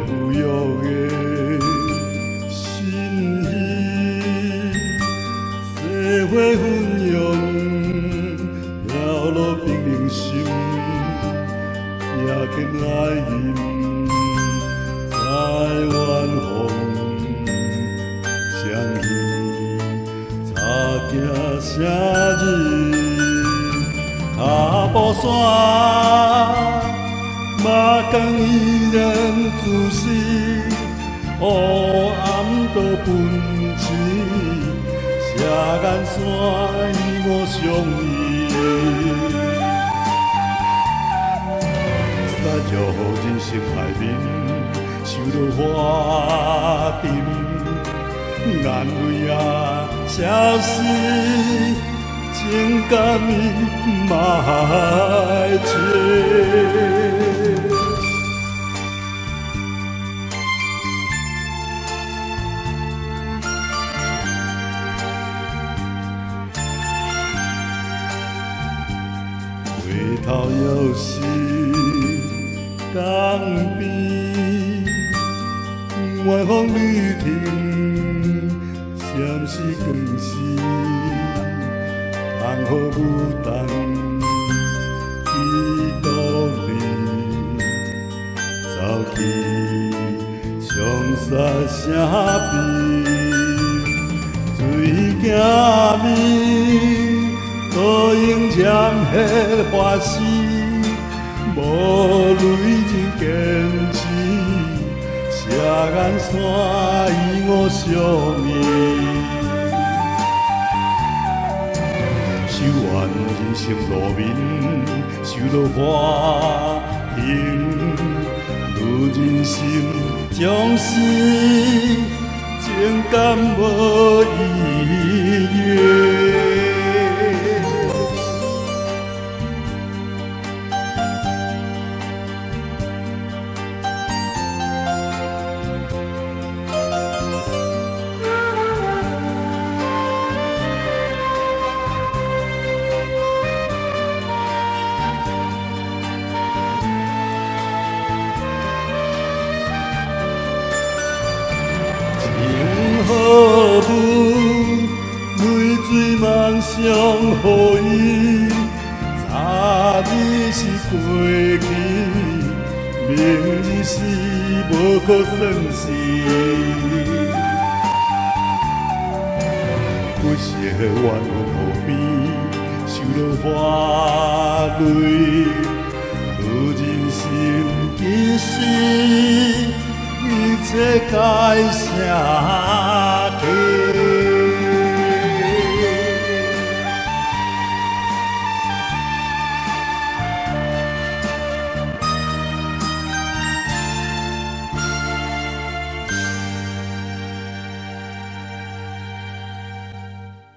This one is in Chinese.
不要的心意，细花芬芳飘落冰冷心，也见爱人在远方相依，擦行啥日，脚步线。马港依然自私，黑暗都奔驰，车眼线与我相依。散入人生海面，受到花沉，眼泪也消失，情感已埋藏。回头又是港边，远方旅程，闪是光是，红雨不当去倒你，走去冲煞声悲，水行面。孤影渐迄花丝，无泪就坚持，车眼线与我相依。守完人生路面，受落花萍，如人心将死，情感无意义。好舞，泪水梦想予伊，昨日是过去，明日是无可算是。不惜冤冤互比，受落花泪，如人心其实。一切该下去。